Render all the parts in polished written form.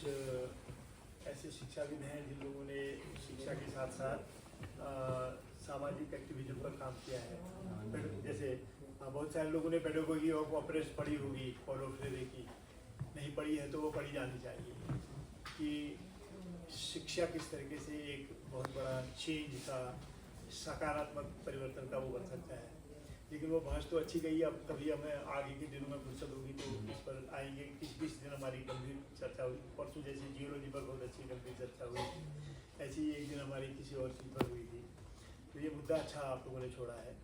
ऐसे शिक्षाविद हैं जिन लोगों ने शिक्षा के साथ साथ सामाजिक एक्टिविज्म पर काम किया है। जैसे बहुत सारे लोगों ने पेडागोजी और कोऑपरेट्स पढ़ी होगी, पॉलो फ्रेरे की। नहीं पढ़ी है तो वो पढ़ी जानी चाहिए कि शिक्षा किस तरीके से एक बहुत बड़ा चेंज का, सकारात्मक परिवर्तन का वो बन सकता है। लेकिन वो बहस तो अच्छी गई। अब कभी हमें आगे के दिनों में फुर्सत होगी तो इस पर आएंगे। किस दिन हमारी गंभीर चर्चा हुई, परसों जैसे जियोलॉजी पर बहुत अच्छी गंभीर चर्चा हुई, ऐसी एक दिन हमारी किसी और चीज़ पर हुई थी। तो ये मुद्दा अच्छा आप लोगों ने छोड़ा है।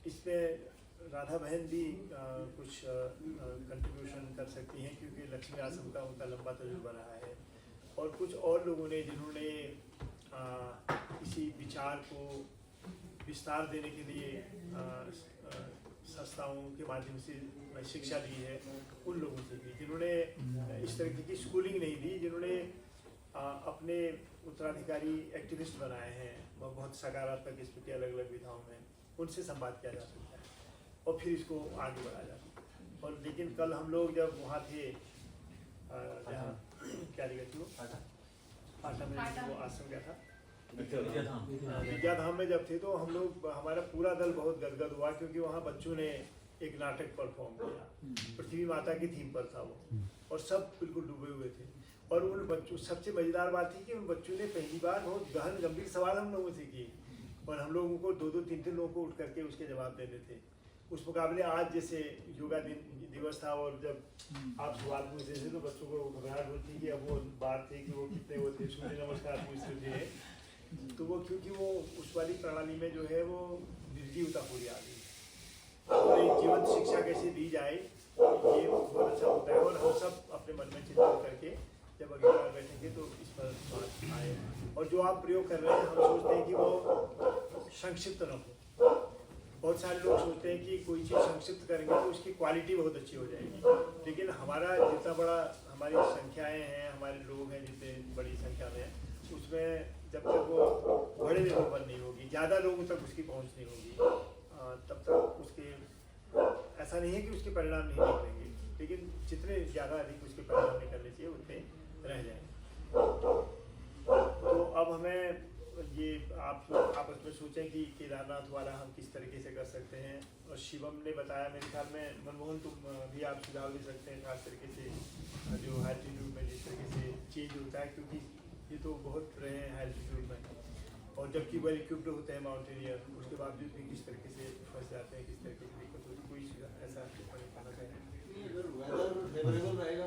इसमें राधा बहन भी कुछ कंट्रीब्यूशन कर सकती हैं, क्योंकि लक्ष्मी आश्रम का उनका लंबा तजुर्बा रहा है। और कुछ और लोगों ने जिन्होंने इसी विचार को विस्तार देने के लिए संस्थाओं के माध्यम से शिक्षा दी है, उन लोगों से भी जिन्होंने इस तरह की स्कूलिंग नहीं दी, जिन्होंने अपने उत्तराधिकारी एक्टिविस्ट बनाए हैं बहुत सकारात्मक किस्म के अलग अलग विधाओं में, उनसे संवाद किया जा सकता है और फिर इसको आगे बढ़ाया जा सकता है। और लेकिन कल हम लोग जब वहाँ थे, जहाँ क्या जगह थी वो, पाटा में वो आश्रम क्या था, विद्याधाम में जब थे, तो हम लोग, हमारा पूरा दल बहुत गदगद हुआ, क्योंकि वहाँ बच्चों ने एक नाटक परफॉर्म किया। पृथ्वी माता की थीम पर था वो, और सब बिल्कुल डूबे हुए थे। और उन बच्चों, सबसे मजेदार बात थी कि उन बच्चों ने पहली बार बहुत गहन गंभीर सवाल हम लोगों से किए, और हम लोगों को 2-2, 3-3 लोगों को उठ करके उसके जवाब देने थे। उस मुकाबले आज जैसे योगा दिवस था, और जब आप सवाल पूछते थे तो बच्चों को घबराहट होती कि अब वो बात थी कि वो कितने वो थे, सूर्य नमस्कार पूछते थे, तो वो क्योंकि वो उस वाली प्रणाली में जो है वो निर्जीवता पूरी आ गई। और एक जीवंत शिक्षा कैसे दी जाए, ये बहुत अच्छा होता है। और हम सब अपने मन में चिंतन करके जब अगली बार बैठेंगे तो इस पर बात आए। और जो आप प्रयोग कर रहे हैं, हम सोचते हैं कि वो संक्षिप्त न हो। बहुत सारे लोग सोचते हैं कि कोई चीज़ संक्षिप्त करेंगे तो उसकी क्वालिटी बहुत अच्छी हो जाएगी। लेकिन हमारा जितना बड़ा, हमारी संख्याएँ हैं, हमारे लोग हैं जितने बड़ी संख्या में, उसमें जब तक वो बड़े लेवल पर नहीं होगी, ज़्यादा लोगों तक उसकी पहुंच नहीं होगी, तब तक उसके, ऐसा नहीं है कि उसके परिणाम नहीं निकलेंगे, लेकिन जितने ज़्यादा अधिक उसके परिणाम निकलने चाहिए उतने रह जाएंगे। तो अब हमें ये आप आपस में सोचें कि केदारनाथ वाला हम किस तरीके से कर सकते हैं। और शिवम ने बताया, मेरे ख्याल में मनमोहन तुम भी आप सुझाव दे सकते हैं, खास तरीके से जो एल्टीट्यूड में जिस तरीके से चेंज होता है, क्योंकि ये तो बहुत रहे हैं एल्टीट्यूड में, और जबकि वेल इक्विप्ड होते हैं माउंटेनियर, उसके बावजूद भी किस तरीके से फंस जाते हैं, किस तरीके से दिक्कत होती है। कोई ऐसा कहना चाहिए? अगर वेदर फेवरेबल रहेगा